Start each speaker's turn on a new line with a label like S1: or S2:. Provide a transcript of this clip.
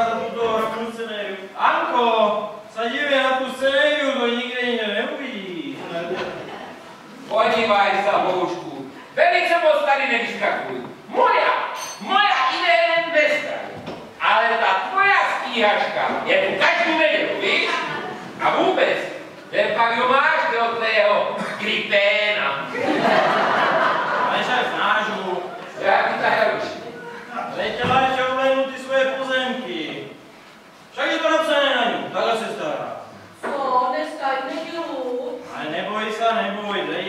S1: za tuto rovnou scenéru. Anko, se dívej na tu scenéru, to nikde jinde neuvidíš.
S2: Podívaj se, Bohušku, velice moc tady nevyskakuj. Moja ide jen bez strany. Ale ta tvoja stíhačka je tu každou nedělu, víš? A vůbec, ten pak ju máš do tvého kryténa.
S1: Ale však znážu.
S2: Já ti tak ručím.
S1: Letěla ještě obléhnu ty svoje pozemky. Však je to napsané na ní, takhle se stará.
S3: Co, dneska je nedělu.
S1: Ale neboj se, neboj, dej